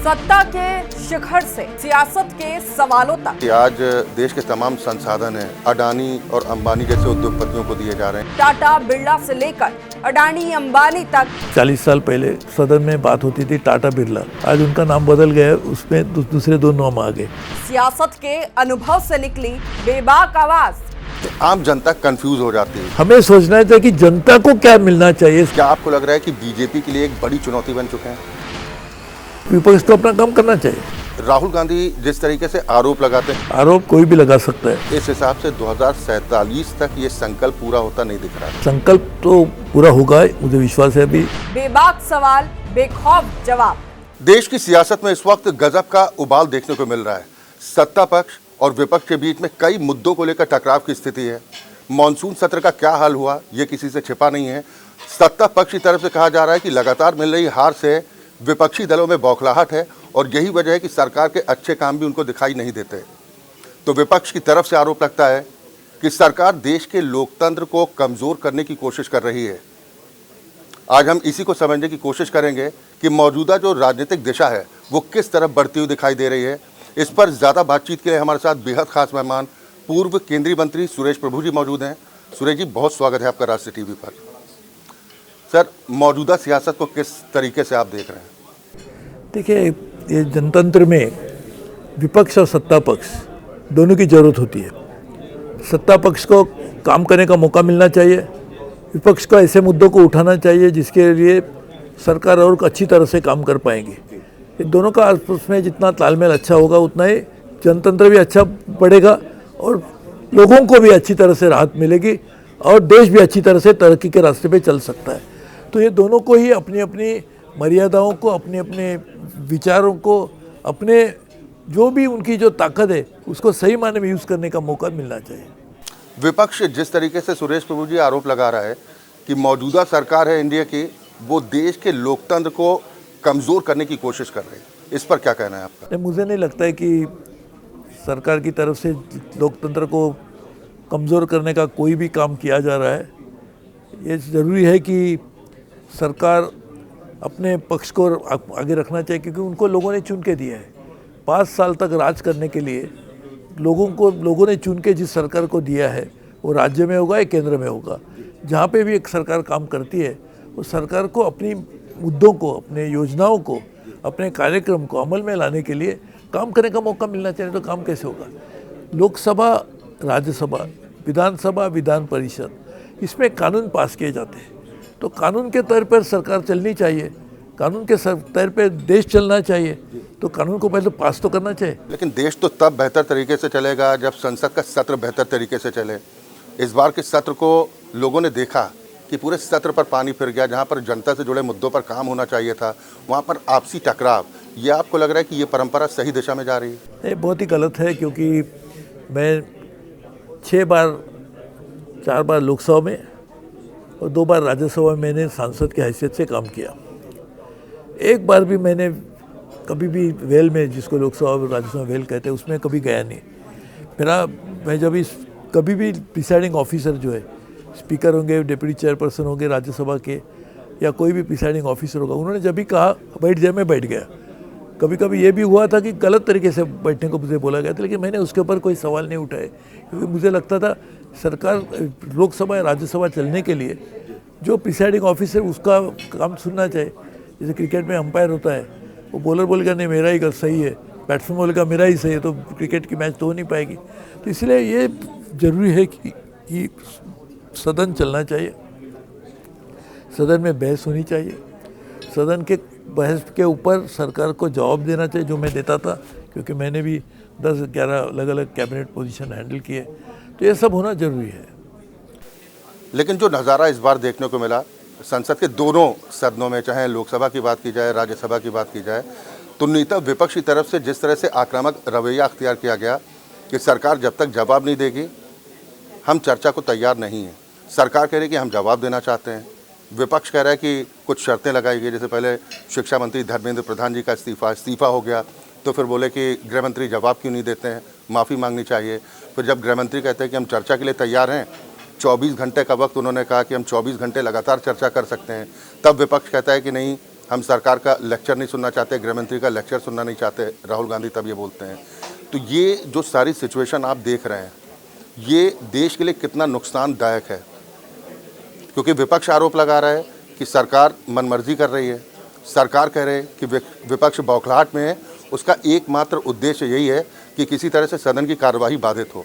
सत्ता के शिखर से सियासत के सवालों तक कि आज देश के तमाम संसाधन हैं अडानी और अंबानी जैसे उद्योगपतियों को दिए जा रहे हैं। टाटा बिरला से लेकर अडानी अंबानी तक 40 साल पहले सदन में बात होती थी टाटा बिरला, आज उनका नाम बदल गया, उसमें दूसरे दो नाम आ गए। सियासत के अनुभव से निकली बेबाक आवाज। आम जनता कंफ्यूज हो जाती है। हमें सोचना चाहिए कि जनता को क्या मिलना चाहिए। क्या आपको लग रहा है कि बीजेपी के लिए एक बड़ी चुनौती बन चुके हैं? विपक्ष को अपना काम करना चाहिए। राहुल गांधी जिस तरीके से आरोप लगाते हैं, आरोप कोई भी लगा सकता है। इस हिसाब से 2047 तक ये संकल्प पूरा होता नहीं दिख रहा है। संकल्प तो पूरा होगा, मुझे विश्वास है। अभी बेबाक सवाल, बेखौफ जवाब। देश की सियासत में इस वक्त गजब का उबाल देखने को मिल रहा है। सत्ता पक्ष और विपक्ष के बीच में कई मुद्दों को लेकर टकराव की स्थिति है। मॉनसून सत्र का क्या हाल हुआ, ये किसी से छिपा नहीं है। सत्ता पक्ष की तरफ से कहा जा रहा है कि लगातार मिल रही हार से विपक्षी दलों में बौखलाहट है और यही वजह है कि सरकार के अच्छे काम भी उनको दिखाई नहीं देते। तो विपक्ष की तरफ से आरोप लगता है कि सरकार देश के लोकतंत्र को कमज़ोर करने की कोशिश कर रही है। आज हम इसी को समझने की कोशिश करेंगे कि मौजूदा जो राजनीतिक दिशा है वो किस तरफ बढ़ती हुई दिखाई दे रही है। इस पर ज़्यादा बातचीत के लिए हमारे साथ बेहद खास मेहमान पूर्व केंद्रीय मंत्री सुरेश प्रभु जी मौजूद हैं। सुरेश जी, बहुत स्वागत है आपका राष्ट्रीय टीवी पर। सर, मौजूदा सियासत को किस तरीके से आप देख रहे हैं? देखिए, ये जनतंत्र में विपक्ष और सत्ता पक्ष दोनों की ज़रूरत होती है। सत्ता पक्ष को काम करने का मौका मिलना चाहिए, विपक्ष को ऐसे मुद्दों को उठाना चाहिए जिसके लिए सरकार और अच्छी तरह से काम कर पाएंगी। ये दोनों का आपस में जितना तालमेल अच्छा होगा उतना ही जनतंत्र भी अच्छा बढ़ेगा और लोगों को भी अच्छी तरह से राहत मिलेगी और देश भी अच्छी तरह से तरक्की के रास्ते पे चल सकता है। तो ये दोनों को ही अपनी अपनी मर्यादाओं को, अपने अपने विचारों को, अपने जो भी उनकी जो ताकत है उसको सही मायने में यूज़ करने का मौका मिलना चाहिए। विपक्ष जिस तरीके से सुरेश प्रभु जी आरोप लगा रहा है कि मौजूदा सरकार है इंडिया की, वो देश के लोकतंत्र को कमज़ोर करने की कोशिश कर रही है, इस पर क्या कहना है आपका? मुझे नहीं लगता है कि सरकार की तरफ से लोकतंत्र को कमज़ोर करने का कोई भी काम किया जा रहा है। ये ज़रूरी है कि सरकार अपने पक्ष को आगे रखना चाहिए क्योंकि उनको लोगों ने चुन के दिया है। 5 साल तक राज करने के लिए लोगों ने चुन के जिस सरकार को दिया है वो राज्य में होगा या केंद्र में होगा। जहाँ पे भी एक सरकार काम करती है वो सरकार को अपनी मुद्दों को, अपने योजनाओं को, अपने कार्यक्रम को अमल में लाने के लिए काम करने का मौका मिलना चाहिए। तो काम कैसे होगा? लोकसभा, राज्यसभा, विधानसभा, विधान परिषद, इसमें कानून पास किए जाते हैं। तो कानून के तौर पर सरकार चलनी चाहिए, कानून के तौर पर देश चलना चाहिए। तो कानून को पहले पास तो करना चाहिए। लेकिन देश तो तब बेहतर तरीके से चलेगा जब संसद का सत्र बेहतर तरीके से चले। इस बार के सत्र को लोगों ने देखा कि पूरे सत्र पर पानी फिर गया। जहाँ पर जनता से जुड़े मुद्दों पर काम होना चाहिए था वहाँ पर आपसी टकराव। ये आपको लग रहा है कि ये परंपरा सही दिशा में जा रही है? ये बहुत ही गलत है क्योंकि मैं 4 बार लोकसभा में और 2 बार राज्यसभा में मैंने सांसद की हैसियत से काम किया। एक बार भी मैंने कभी भी वेल में, जिसको लोकसभा और राज्यसभा वेल कहते हैं, उसमें कभी गया नहीं। मैं जब कभी भी प्रिसाइडिंग ऑफिसर जो है, स्पीकर होंगे, डिप्टी चेयरपर्सन होंगे राज्यसभा के या कोई भी प्रिसाइडिंग ऑफिसर होगा, उन्होंने जब भी कहा बैठ जाए, मैं बैठ गया। कभी कभी ये भी हुआ था कि गलत तरीके से बैठने को मुझे बोला गया था, लेकिन मैंने उसके ऊपर कोई सवाल नहीं उठाए क्योंकि मुझे लगता था सरकार, लोकसभा या राज्यसभा चलने के लिए जो प्रिसाइडिंग ऑफिसर उसका काम सुनना चाहिए। जैसे क्रिकेट में अंपायर होता है, वो बॉलर बोलेगा नहीं मेरा ही सही है, बैट्समैन बोलेगा मेरा ही सही है, तो क्रिकेट की मैच तो हो नहीं पाएगी। तो इसलिए ये ज़रूरी है कि सदन चलना चाहिए, सदन में बहस होनी चाहिए, सदन के बहस के ऊपर सरकार को जवाब देना चाहिए, जो मैं देता था क्योंकि मैंने भी 10-11 अलग अलग कैबिनेट पोजीशन हैंडल किए। तो ये सब होना ज़रूरी है। लेकिन जो नज़ारा इस बार देखने को मिला संसद के दोनों सदनों में, चाहे लोकसभा की बात की जाए, राज्यसभा की बात की जाए, तो नेता विपक्ष की तरफ से जिस तरह से आक्रामक रवैया अख्तियार किया गया कि सरकार जब तक जवाब नहीं देगी हम चर्चा को तैयार नहीं हैं। सरकार कह रही है कि हम जवाब देना चाहते हैं, विपक्ष कह रहा है कि कुछ शर्तें लगाई गई। जैसे पहले शिक्षा मंत्री धर्मेंद्र प्रधान जी का इस्तीफा हो गया, तो फिर बोले कि गृह मंत्री जवाब क्यों नहीं देते हैं, माफ़ी मांगनी चाहिए। फिर जब गृह मंत्री कहते हैं कि हम चर्चा के लिए तैयार हैं, 24 घंटे का वक्त उन्होंने कहा कि हम 24 घंटे लगातार चर्चा कर सकते हैं, तब विपक्ष कहता है कि नहीं, हम सरकार का लेक्चर नहीं सुनना चाहते, गृहमंत्री का लेक्चर सुनना नहीं चाहते, राहुल गांधी तब ये बोलते हैं। तो ये जो सारी सिचुएशन आप देख रहे हैं, ये देश के लिए कितना नुकसानदायक है, क्योंकि विपक्ष आरोप लगा रहा है कि सरकार मनमर्जी कर रही है, सरकार कह रहे हैं कि विपक्ष बौखलाहट में है, उसका एकमात्र उद्देश्य यही है कि किसी तरह से सदन की कार्यवाही बाधित हो।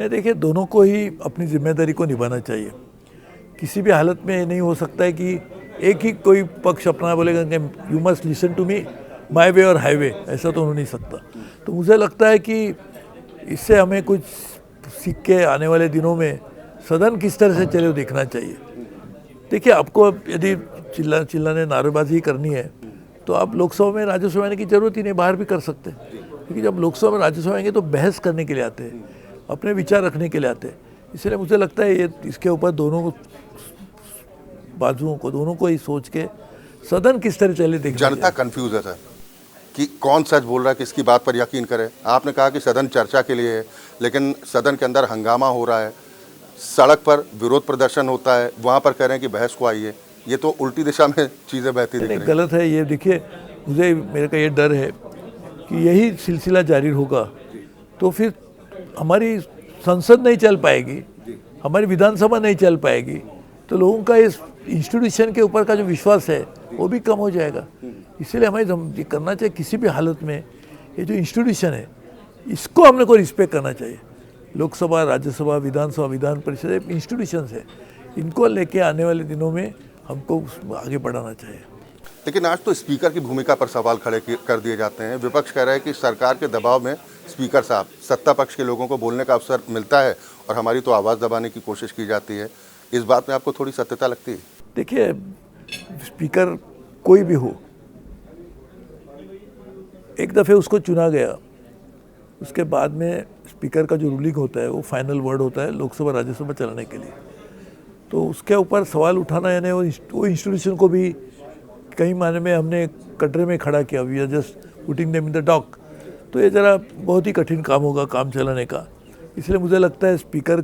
देखिए, दोनों को ही अपनी जिम्मेदारी को निभाना चाहिए। किसी भी हालत में ये नहीं हो सकता है कि एक ही कोई पक्ष अपना बोलेगा कि you must listen to me, my way or highway, ऐसा तो हो नहीं सकता। तो मुझे लगता है कि इससे हमें कुछ सीख के आने वाले दिनों में सदन किस तरह से चले वो देखना चाहिए। देखिए, आपको यदि चिल्लाने नारेबाजी करनी है तो आप लोकसभा में राज्यसभा आने की ज़रूरत ही नहीं, बाहर भी कर सकते हैं। क्योंकि जब लोकसभा में राज्यसभा आएंगे तो बहस करने के लिए आते हैं, अपने विचार रखने के लिए आते हैं। इसलिए मुझे लगता है ये इसके ऊपर दोनों बाजुओं को, दोनों को ही सोच के सदन किस तरह चले देखना। जनता कंफ्यूज है सर कि कौन सच बोल रहा है, किसकी बात पर यकीन करे। आपने कहा कि सदन चर्चा के लिए है, लेकिन सदन के अंदर हंगामा हो रहा है, सड़क पर विरोध प्रदर्शन होता है, वहाँ पर कह रहे हैं कि बहस को आइए। ये तो उल्टी दिशा में चीज़ें बहती दिख रही हैं। गलत है ये। देखिए, मेरे का ये डर है कि यही सिलसिला जारी होगा तो फिर हमारी संसद नहीं चल पाएगी, हमारी विधानसभा नहीं चल पाएगी, तो लोगों का इस इंस्टीट्यूशन के ऊपर का जो विश्वास है वो भी कम हो जाएगा। इसलिए हमें ये करना चाहिए, किसी भी हालत में ये जो इंस्टीट्यूशन है इसको हमने को रिस्पेक्ट करना चाहिए। लोकसभा, राज्यसभा, विधानसभा, विधान परिषद इंस्टीट्यूशंस है, इनको लेके आने वाले दिनों में हमको आगे बढ़ाना चाहिए। लेकिन आज तो स्पीकर की भूमिका पर सवाल खड़े कर दिए जाते हैं। विपक्ष कह रहा है कि सरकार के दबाव में स्पीकर साहब, सत्ता पक्ष के लोगों को बोलने का अवसर मिलता है और हमारी तो आवाज़ दबाने की कोशिश की जाती है। इस बात में आपको थोड़ी सत्यता लगती है? देखिए, स्पीकर कोई भी हो, एक दफ़े उसको चुना गया, उसके बाद में स्पीकर का जो रूलिंग होता है वो फाइनल वर्ड होता है लोकसभा राज्यसभा चलाने के लिए। तो उसके ऊपर सवाल उठाना, यानी वो इंस्टीट्यूशन को भी कई मायने में हमने कटरे में खड़ा किया। We are just putting them in the dock. तो ये ज़रा बहुत ही कठिन काम होगा, काम चलाने का। इसलिए मुझे लगता है स्पीकर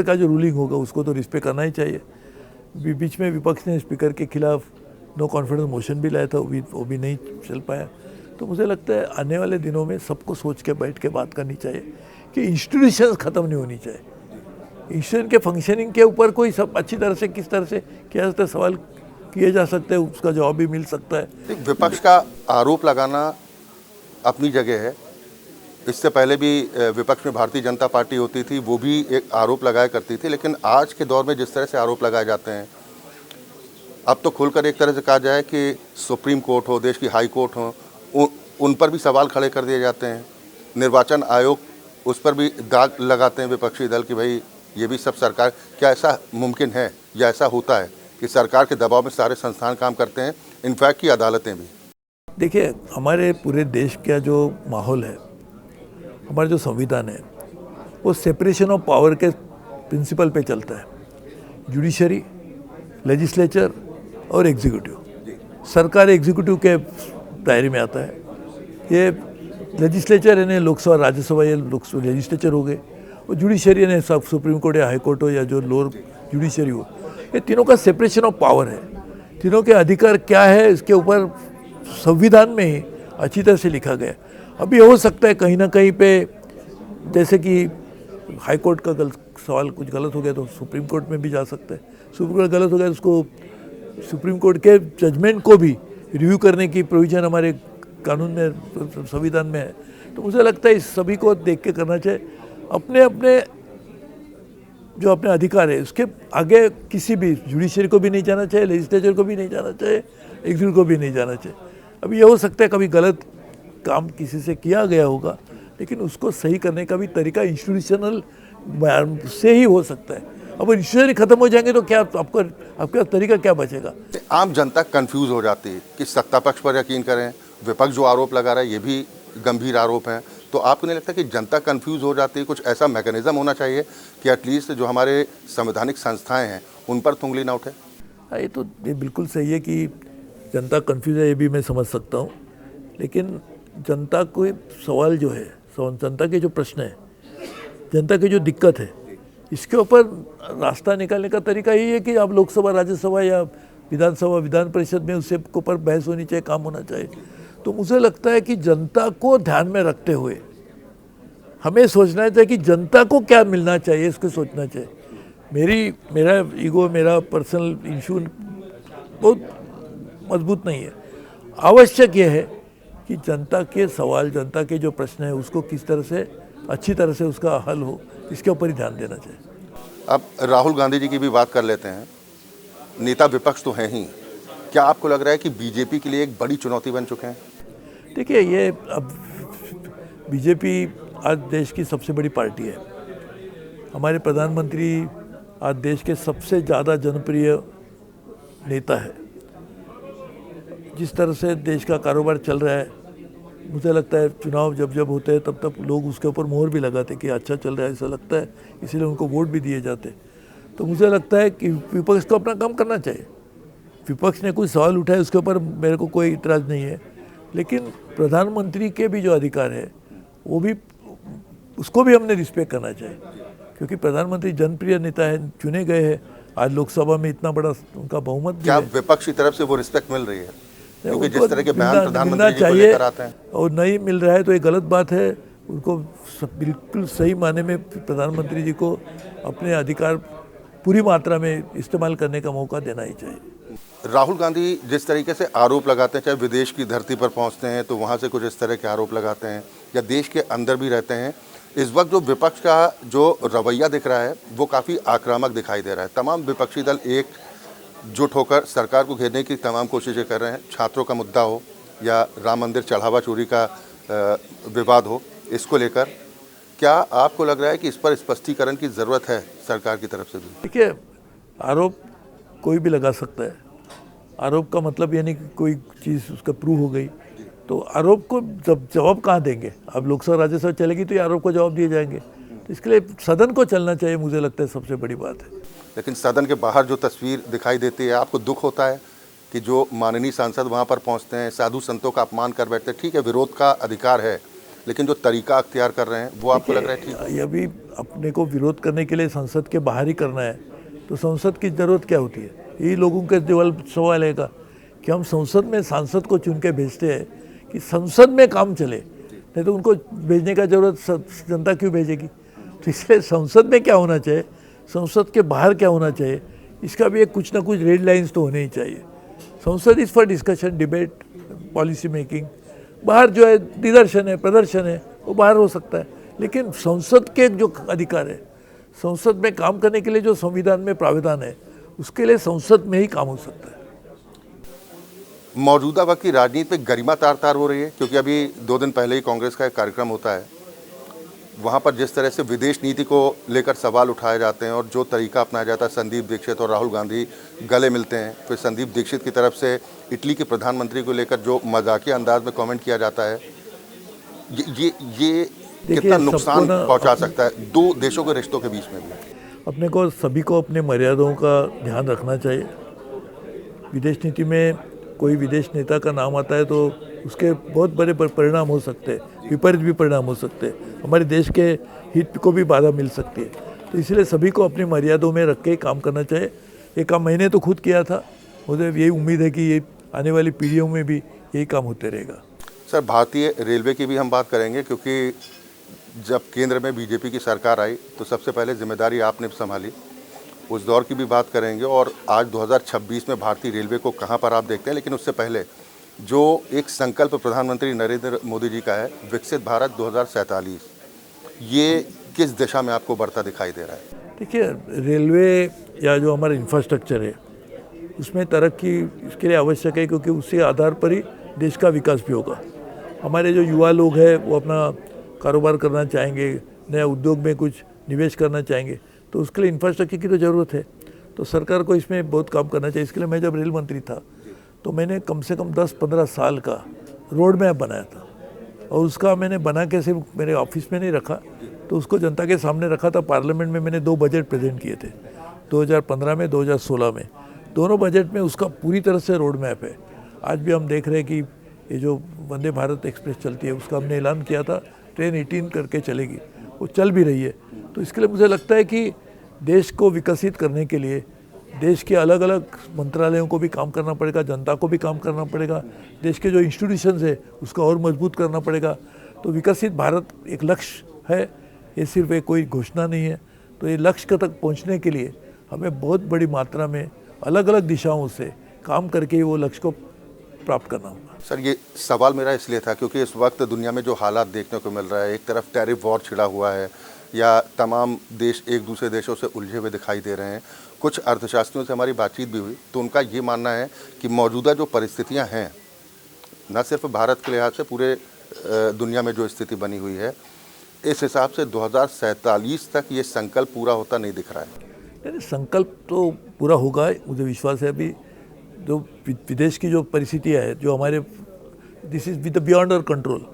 का जो रूलिंग होगा उसको तो रिस्पेक्ट करना ही चाहिए। बीच में विपक्ष ने स्पीकर के खिलाफ नो कॉन्फिडेंस मोशन भी लाया था, वो भी नहीं चल पाया। तो मुझे लगता है आने वाले दिनों में सबको सोच के बैठ के बात करनी चाहिए कि इंस्टीट्यूशन ख़त्म नहीं होनी चाहिए। इंस्टीट्यूशन के फंक्शनिंग के ऊपर कोई सब अच्छी तरह से किस तरह से किया जाता है, सवाल किए जा सकते हैं, उसका जवाब भी मिल सकता है। विपक्ष का आरोप लगाना अपनी जगह है। इससे पहले भी विपक्ष में भारतीय जनता पार्टी होती थी, वो भी एक आरोप लगाया करती थी। लेकिन आज के दौर में जिस तरह से आरोप लगाए जाते हैं, अब तो खुलकर एक तरह से कहा जाए कि सुप्रीम कोर्ट हो, देश की हाई कोर्ट हो, उन पर भी सवाल खड़े कर दिए जाते हैं। निर्वाचन आयोग, उस पर भी दाग लगाते हैं विपक्षी दल कि भाई ये भी सब सरकार। क्या ऐसा मुमकिन है या ऐसा होता है कि सरकार के दबाव में सारे संस्थान काम करते हैं, इनफैक्ट की अदालतें भी? देखिए, हमारे पूरे देश का जो माहौल है, हमारा जो संविधान है, वो सेपरेशन ऑफ पावर के प्रिंसिपल पे चलता है। जुडिशरी, लेजिस्लेचर और एग्जीक्यूटिव। सरकार एग्जीक्यूटिव के दायरे में आता है। ये लेजिस्लेचर यानी लोकसभा, राज्यसभा, ये लेजिस्लेचर हो गए, और जुडिशरी यानी सब सुप्रीम कोर्ट या हाई कोर्ट हो या जो लोअर जुडिशरी हो, ये तीनों का सेपरेशन ऑफ पावर है। तीनों के अधिकार क्या है इसके ऊपर संविधान में ही अच्छी तरह से लिखा गया। अभी हो सकता है कहीं ना कहीं पे, जैसे कि हाई कोर्ट का सवाल कुछ गलत हो गया तो सुप्रीम कोर्ट में भी जा सकता है। सुप्रीम कोर्ट गलत हो गया तो उसको सुप्रीम कोर्ट के जजमेंट को भी रिव्यू करने की प्रोविज़न हमारे कानून में, संविधान में है। तो मुझे लगता है इस सभी को देख के करना चाहिए। अपने अपने जो अपने अधिकार है उसके आगे किसी भी जुडिशरी को भी नहीं जाना चाहिए, लेजिस्लेचर को भी नहीं जाना चाहिए, एग्जीक्यूटिव को भी नहीं जाना चाहिए। अभी ये हो सकता है कभी गलत काम किसी से किया गया होगा, लेकिन उसको सही करने का भी तरीका इंस्टीट्यूशनल से ही हो सकता है। अब इंस्टीट्यूशन खत्म हो जाएंगे तो क्या आपका तरीका क्या बचेगा? आम जनता कंफ्यूज हो जाती है कि सत्ता पक्ष पर यकीन करें, विपक्ष जो आरोप लगा रहा है ये भी गंभीर आरोप हैं। तो आपको नहीं लगता कि जनता कंफ्यूज हो जाती है? कुछ ऐसा मैकेनिज्म होना चाहिए कि एटलीस्ट जो हमारे संवैधानिक संस्थाएं हैं उन पर उंगली ना उठे? ये तो ये बिल्कुल सही है कि जनता कंफ्यूज है, ये भी मैं समझ सकता हूँ। लेकिन जनता को सवाल जो है, जनता के जो प्रश्न है, जनता की जो दिक्कत है, इसके ऊपर रास्ता निकालने का तरीका यही है कि आप लोकसभा, राज्यसभा या विधानसभा विधान परिषद में उससे ऊपर बहस होनी चाहिए, काम होना चाहिए। तो मुझे लगता है कि जनता को ध्यान में रखते हुए हमें सोचना चाहिए कि जनता को क्या मिलना चाहिए, इसको सोचना चाहिए। मेरा ईगो, मेरा पर्सनल इशू बहुत मजबूत नहीं है। आवश्यक यह है कि जनता के सवाल, जनता के जो प्रश्न है उसको किस तरह से अच्छी तरह से उसका हल हो, इसके ऊपर ही ध्यान देना चाहिए। अब राहुल गांधी जी की भी बात कर लेते हैं। नेता विपक्ष तो हैं ही, क्या आपको लग रहा है कि बीजेपी के लिए एक बड़ी चुनौती बन चुके हैं? देखिए, ये अब बीजेपी आज देश की सबसे बड़ी पार्टी है। हमारे प्रधानमंत्री आज देश के सबसे ज़्यादा जनप्रिय नेता है। जिस तरह से देश का कारोबार चल रहा है, मुझे लगता है चुनाव जब होते हैं तब लोग उसके ऊपर मोहर भी लगाते कि अच्छा चल रहा है, ऐसा लगता है, इसीलिए उनको वोट भी दिए जाते। तो मुझे लगता है कि विपक्ष को अपना काम करना चाहिए। विपक्ष ने कोई सवाल उठाए उसके ऊपर मेरे को कोई इतराज़ नहीं है, लेकिन प्रधानमंत्री के भी जो अधिकार है वो भी, उसको भी हमने रिस्पेक्ट करना चाहिए, क्योंकि प्रधानमंत्री जनप्रिय नेता है, चुने गए हैं। आज लोकसभा में इतना बड़ा उनका बहुमत भी क्या है। विपक्ष की तरफ से वो रिस्पेक्ट मिल रही है? क्योंकि जिस तरह के बयान मिलना प्रधानमंत्री जी को चाहिए लेकर आते हैं और नहीं मिल रहा है तो ये गलत बात है। उनको बिल्कुल सही माने में प्रधानमंत्री जी को अपने अधिकार पूरी मात्रा में इस्तेमाल करने का मौका देना ही चाहिए। राहुल गांधी जिस तरीके से आरोप लगाते हैं, चाहे विदेश की धरती पर पहुंचते हैं तो वहां से कुछ इस तरह के आरोप लगाते हैं, या देश के अंदर भी रहते हैं, इस वक्त जो विपक्ष का जो रवैया दिख रहा है वो काफ़ी आक्रामक दिखाई दे रहा है। तमाम विपक्षी दल एकजुट होकर सरकार को घेरने की तमाम कोशिशें कर रहे हैं। छात्रों का मुद्दा हो या राम मंदिर चढ़ावा चोरी का विवाद हो, इसको लेकर क्या आपको लग रहा है कि इस पर स्पष्टीकरण की ज़रूरत है सरकार की तरफ से भी? देखिए, आरोप कोई भी लगा सकता है। आरोप का मतलब यानी कि कोई चीज़ उसका प्रूव हो गई तो आरोप को जब जवाब कहाँ देंगे? अब लोकसभा राज्यसभा चलेगी तो ये आरोप को जवाब दिए जाएंगे। तो इसके लिए सदन को चलना चाहिए, मुझे लगता है सबसे बड़ी बात है। लेकिन सदन के बाहर जो तस्वीर दिखाई देती है, आपको दुख होता है कि जो माननीय सांसद वहाँ पर पहुँचते हैं, साधु संतों का अपमान कर बैठते हैं? ठीक है, विरोध का अधिकार है, लेकिन जो तरीका अख्तियार कर रहे हैं वो आपको लग रहा है ठीक? ये अभी अपने को विरोध करने के लिए संसद के बाहर ही करना है तो संसद की ज़रूरत क्या होती है? यही लोगों के सवाल है कि हम संसद में सांसद को चुन के भेजते हैं कि संसद में काम चले, नहीं तो उनको भेजने का ज़रूरत जनता क्यों भेजेगी? तो इसलिए संसद में क्या होना चाहिए, संसद के बाहर क्या होना चाहिए, इसका भी एक कुछ ना कुछ रेड लाइंस तो होने ही चाहिए। संसद is for discussion, debate, policy making. बाहर जो है निदर्शन है, प्रदर्शन है, वो बाहर हो सकता है, लेकिन संसद के जो अधिकार है, संसद में काम करने के लिए जो संविधान में प्रावधान है, उसके लिए संसद में ही काम हो सकता है। मौजूदा वक्त की राजनीति में गरिमा तार हो रही है, क्योंकि अभी 2 दिन पहले ही कांग्रेस का एक कार्यक्रम होता है, वहाँ पर जिस तरह से विदेश नीति को लेकर सवाल उठाए जाते हैं और जो तरीका अपनाया जाता है, संदीप दीक्षित और राहुल गांधी गले मिलते हैं, फिर संदीप दीक्षित की तरफ से इटली के प्रधानमंत्री को लेकर जो मजाकिया अंदाज में कमेंट किया जाता है, ये कितना नुकसान पहुँचा सकता है 2 देशों के रिश्तों के बीच में भी? अपने को सभी को अपने मर्यादाओं का ध्यान रखना चाहिए। विदेश नीति में कोई विदेश नेता का नाम आता है तो उसके बहुत बड़े परिणाम हो सकते हैं, विपरीत भी परिणाम हो सकते हैं, हमारे देश के हित को भी बाधा मिल सकती है। तो इसलिए सभी को अपनी मर्यादाओं में रख के काम करना चाहिए। ये काम मैंने तो खुद किया था, मुझे यही उम्मीद है कि ये आने वाली पीढ़ियों में भी यही काम होते रहेगा। सर, भारतीय रेलवे की भी हम बात करेंगे, क्योंकि जब केंद्र में बीजेपी की सरकार आई तो सबसे पहले जिम्मेदारी आपने संभाली, उस दौर की भी बात करेंगे और आज 2026 में भारतीय रेलवे को कहां पर आप देखते हैं। लेकिन उससे पहले जो एक संकल्प प्रधानमंत्री नरेंद्र मोदी जी का है, विकसित भारत 2047, ये किस दिशा में आपको बढ़ता दिखाई दे रहा है? देखिए, रेलवे या जो हमारा इंफ्रास्ट्रक्चर है उसमें तरक्की इसके लिए आवश्यक है, क्योंकि उसी आधार पर ही देश का विकास भी होगा। हमारे जो युवा लोग हैं वो अपना कारोबार करना चाहेंगे, नया उद्योग में कुछ निवेश करना चाहेंगे, तो उसके लिए इंफ्रास्ट्रक्चर की तो ज़रूरत है। तो सरकार को इसमें बहुत काम करना चाहिए। इसके लिए मैं जब रेल मंत्री था तो मैंने कम से कम 10-15 साल का रोड मैप बनाया था, और उसका मैंने बना के सिर्फ मेरे ऑफिस में नहीं रखा, तो उसको जनता के सामने रखा था। पार्लियामेंट में मैंने 2 बजट प्रेजेंट किए थे, 2015 में, 2016 में। दोनों बजट में उसका पूरी तरह से रोड मैप है। आज भी हम देख रहे हैं कि ये जो वंदे भारत एक्सप्रेस चलती है उसका हमने ऐलान किया था, ट्रेन 18 करके चलेगी, वो चल भी रही है। तो इसके लिए मुझे लगता है कि देश को विकसित करने के लिए देश के अलग अलग मंत्रालयों को भी काम करना पड़ेगा, जनता को भी काम करना पड़ेगा, देश के जो इंस्टीट्यूशंस है उसको और मजबूत करना पड़ेगा। तो विकसित भारत एक लक्ष्य है, ये सिर्फ एक कोई घोषणा नहीं है। तो ये लक्ष्य तक पहुंचने के लिए हमें बहुत बड़ी मात्रा में अलग अलग दिशाओं से काम करके वो लक्ष्य को प्राप्त करना होगा। सर, ये सवाल मेरा इसलिए था क्योंकि इस वक्त दुनिया में जो हालात देखने को मिल रहा है, एक तरफ टैरिफ वॉर छिड़ा हुआ है या तमाम देश एक दूसरे देशों से उलझे हुए दिखाई दे रहे हैं। कुछ अर्थशास्त्रियों से हमारी बातचीत भी हुई तो उनका ये मानना है कि मौजूदा जो परिस्थितियां हैं, न सिर्फ भारत के लिहाज से पूरे दुनिया में जो स्थिति बनी हुई है, इस हिसाब से 2047 तक ये संकल्प पूरा होता नहीं दिख रहा है। यानी संकल्प तो पूरा होगा, मुझे विश्वास है। अभी जो विदेश की जो परिस्थितियाँ है, जो हमारे this is with beyond our control,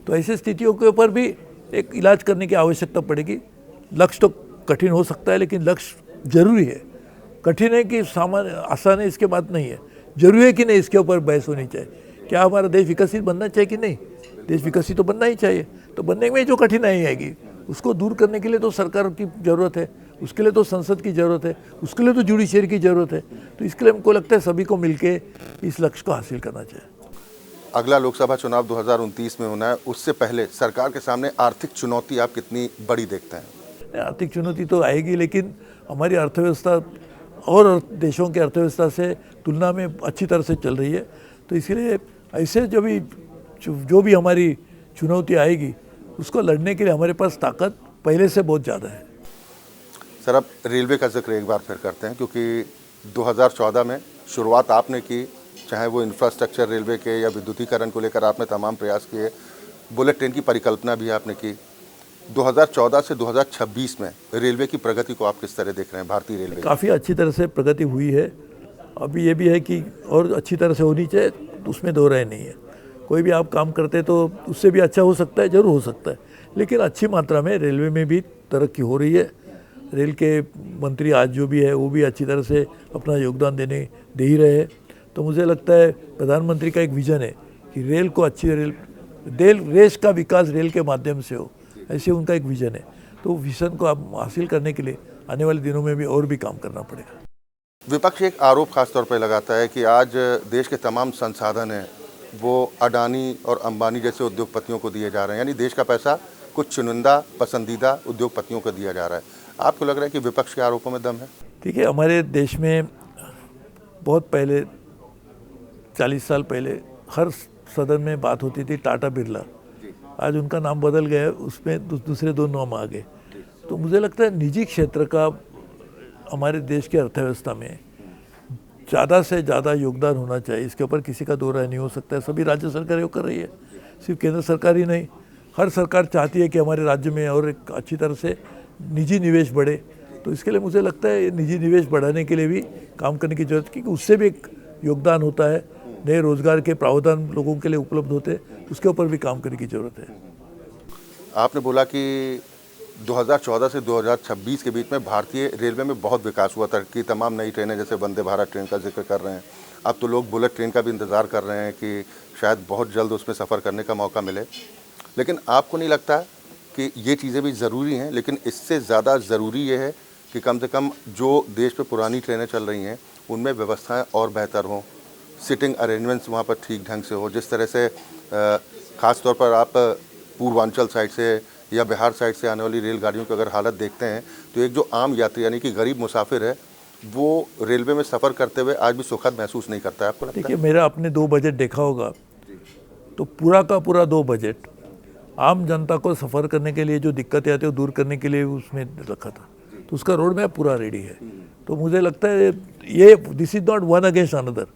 तो ऐसी स्थितियों के ऊपर भी एक इलाज करने की आवश्यकता पड़ेगी। लक्ष्य तो कठिन हो सकता है लेकिन लक्ष्य जरूरी है। कठिन है कि सामान्य आसान है इसके बात नहीं है, जरूरी है कि नहीं इसके ऊपर बहस होनी चाहिए। क्या हमारा देश विकसित बनना चाहिए कि नहीं? देश विकसित तो बनना ही चाहिए। तो बनने में जो कठिनाई आएगी उसको दूर करने के लिए तो सरकार की ज़रूरत है, उसके लिए तो संसद की ज़रूरत है, उसके लिए तो जुडिशरी की ज़रूरत है। तो इसके लिए हमको लगता है सभी को मिलके इस लक्ष्य को हासिल करना चाहिए। अगला लोकसभा चुनाव 2029 में होना है, उससे पहले सरकार के सामने आर्थिक चुनौती आप कितनी बड़ी देखते हैं? आर्थिक चुनौती तो आएगी, लेकिन हमारी अर्थव्यवस्था और देशों की अर्थव्यवस्था से तुलना में अच्छी तरह से चल रही है। तो इसलिए ऐसे जो भी हमारी चुनौती आएगी उसको लड़ने के लिए हमारे पास ताकत पहले से बहुत ज़्यादा है। सर, अब रेलवे का जिक्र एक बार फिर करते हैं क्योंकि 2014 में शुरुआत आपने की, चाहे वो इंफ्रास्ट्रक्चर रेलवे के या विद्युतीकरण को लेकर आपने तमाम प्रयास किए, बुलेट ट्रेन की परिकल्पना भी आपने की। 2014 से 2026 में रेलवे की प्रगति को आप किस तरह देख रहे हैं? भारतीय रेलवे काफ़ी अच्छी तरह से प्रगति हुई है। अभी ये भी है कि और अच्छी तरह से होनी चाहिए, तो उसमें दो राय नहीं है। कोई भी आप काम करते तो उससे भी अच्छा हो सकता है, ज़रूर हो सकता है, लेकिन अच्छी मात्रा में रेलवे में भी तरक्की हो रही है। रेल के मंत्री आज जो भी है वो भी अच्छी तरह से अपना योगदान दे ही रहे हैं। तो मुझे लगता है प्रधानमंत्री का एक विज़न है कि रेल को अच्छी देश का विकास रेल के माध्यम से हो, ऐसे उनका एक विज़न है। तो विज़न को आप हासिल करने के लिए आने वाले दिनों में भी और भी काम करना पड़ेगा। विपक्ष एक आरोप खास तौर पर लगाता है कि आज देश के तमाम संसाधन हैं वो अडानी और अंबानी जैसे उद्योगपतियों को दिए जा रहे हैं, यानी देश का पैसा कुछ चुनिंदा पसंदीदा उद्योगपतियों को दिया जा रहा है। आपको लग रहा है कि विपक्ष के आरोपों में दम है? ठीक है, हमारे देश में बहुत पहले 40 साल पहले हर सदन में बात होती थी टाटा बिरला, आज उनका नाम बदल गया, उसमें दूसरे दो नाम आ गए। तो मुझे लगता है निजी क्षेत्र का हमारे देश की अर्थव्यवस्था में ज़्यादा से ज़्यादा योगदान होना चाहिए, इसके ऊपर किसी का दो राय नहीं हो सकता है। सभी राज्य सरकारें वो कर रही है, सिर्फ केंद्र सरकार ही नहीं, हर सरकार चाहती है कि हमारे राज्य में और एक अच्छी तरह से निजी निवेश बढ़े। तो इसके लिए मुझे लगता है निजी निवेश बढ़ाने के लिए भी काम करने की जरूरत है, क्योंकि उससे भी एक योगदान होता है, नए रोजगार के प्रावधान लोगों के लिए उपलब्ध होते हैं, उसके ऊपर भी काम करने की ज़रूरत है। आपने बोला कि 2014 से 2026 के बीच में भारतीय रेलवे में बहुत विकास हुआ, तरक्की, तमाम नई ट्रेनें, जैसे वंदे भारत ट्रेन का जिक्र कर रहे हैं। अब तो लोग बुलेट ट्रेन का भी इंतज़ार कर रहे हैं कि शायद बहुत जल्द उसमें सफ़र करने का मौका मिले। लेकिन आपको नहीं लगता कि ये चीज़ें भी ज़रूरी हैं, लेकिन इससे ज़्यादा ज़रूरी ये है कि कम से कम जो देश में पुरानी ट्रेनें चल रही हैं उनमें व्यवस्थाएं और बेहतर हों, सिटिंग अरेंजमेंट्स वहाँ पर ठीक ढंग से हो। जिस तरह से ख़ास तौर पर आप पूर्वांचल साइड से या बिहार साइड से आने वाली रेलगाड़ियों की अगर हालत देखते हैं तो एक जो आम यात्री यानी कि गरीब मुसाफिर है वो रेलवे में सफ़र करते हुए आज भी सुखद महसूस नहीं करता है। आपको लगता है? देखिए, मेरा आपने 2 बजट देखा होगा, तो पूरा का पूरा 2 बजट आम जनता को सफ़र करने के लिए जो दिक्कतें आती है वो दूर करने के लिए उसमें रखा था। तो उसका रोड मैप पूरा रेडी है। तो मुझे लगता है ये this is not one against another.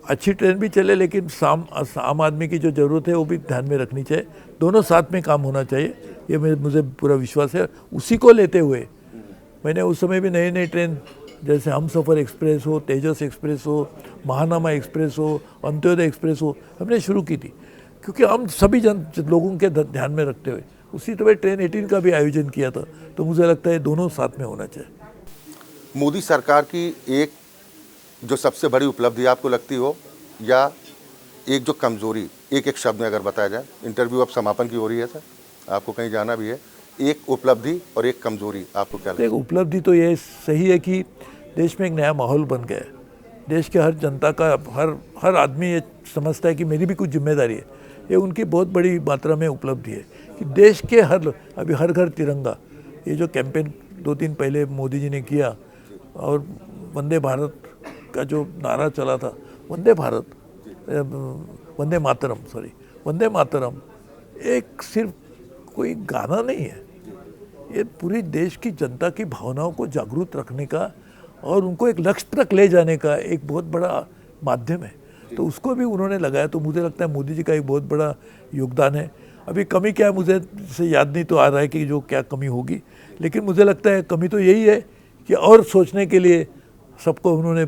अच्छी ट्रेन भी चले, लेकिन आम आदमी की जो ज़रूरत है वो भी ध्यान में रखनी चाहिए, दोनों साथ में काम होना चाहिए, ये मुझे पूरा विश्वास है। उसी को लेते हुए मैंने उस समय भी नई नई ट्रेन जैसे हमसफ़र एक्सप्रेस हो, तेजस एक्सप्रेस हो, महानामा एक्सप्रेस हो, अंत्योदय एक्सप्रेस हो, हमने शुरू की थी, क्योंकि हम सभी लोगों के ध्यान में रखते हुए उसी तरह ट्रेन 18 का भी आयोजन किया था। तो मुझे लगता है दोनों साथ में होना चाहिए। मोदी सरकार की एक जो सबसे बड़ी उपलब्धि आपको लगती हो या एक जो कमज़ोरी, एक शब्द में अगर बताया जाए, इंटरव्यू अब समापन की हो रही है सर, आपको कहीं जाना भी है, एक उपलब्धि और एक कमज़ोरी आपको क्या लगता है? उपलब्धि तो ये सही है कि देश में एक नया माहौल बन गया है। देश के हर जनता का हर आदमी ये समझता है कि मेरी भी कुछ जिम्मेदारी है। ये उनकी बहुत बड़ी मात्रा में उपलब्धि है कि देश के अभी हर घर तिरंगा, ये जो कैंपेन 2 दिन पहले मोदी जी ने किया, और वंदे भारत का जो नारा चला था, वंदे मातरम एक सिर्फ कोई गाना नहीं है, ये पूरी देश की जनता की भावनाओं को जागरूक रखने का और उनको एक लक्ष्य तक ले जाने का एक बहुत बड़ा माध्यम है। तो उसको भी उन्होंने लगाया, तो मुझे लगता है मोदी जी का एक बहुत बड़ा योगदान है। अभी कमी क्या है मुझे से याद नहीं तो आ रहा है कि जो क्या कमी होगी, लेकिन मुझे लगता है कमी तो यही है कि और सोचने के लिए सबको उन्होंने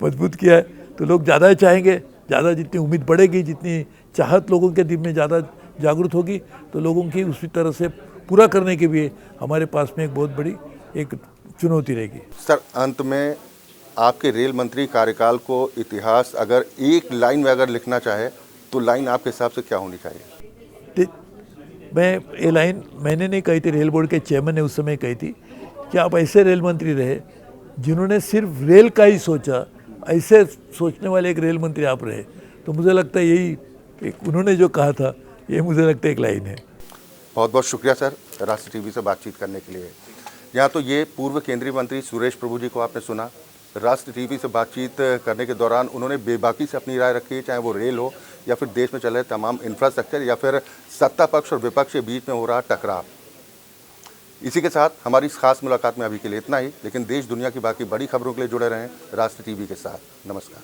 मजबूत किया है। तो लोग ज़्यादा चाहेंगे, ज़्यादा जितनी उम्मीद बढ़ेगी, जितनी चाहत लोगों के दिल में ज़्यादा जागरूक होगी, तो लोगों की उसी तरह से पूरा करने के लिए हमारे पास में एक बहुत बड़ी एक चुनौती रहेगी। सर, अंत में आपके रेल मंत्री कार्यकाल को इतिहास अगर एक लाइन में अगर लिखना चाहे तो लाइन आपके हिसाब से क्या होनी चाहिए? मैं ये लाइन मैंने नहीं कही थी, रेल बोर्ड के चेयरमैन ने उस समय कही थी कि आप ऐसे रेल मंत्री रहे जिन्होंने सिर्फ रेल का ही सोचा, ऐसे सोचने वाले एक रेल मंत्री आप रहे। तो मुझे लगता है यही एक उन्होंने जो कहा था, ये मुझे लगता है एक लाइन है। बहुत बहुत शुक्रिया सर, राष्ट्र टीवी से बातचीत करने के लिए। यहाँ तो ये पूर्व केंद्रीय मंत्री सुरेश प्रभु जी को आपने सुना। राष्ट्र टीवी से बातचीत करने के दौरान उन्होंने बेबाकी से अपनी राय रखी है, चाहे वो रेल हो या फिर देश में चल रहे तमाम इंफ्रास्ट्रक्चर या फिर सत्ता पक्ष और विपक्ष के बीच में हो रहा टकराव। इसी के साथ हमारी इस खास मुलाकात में अभी के लिए इतना ही, लेकिन देश दुनिया की बाकी बड़ी खबरों के लिए जुड़े रहें राष्ट्र टीवी के साथ। नमस्कार।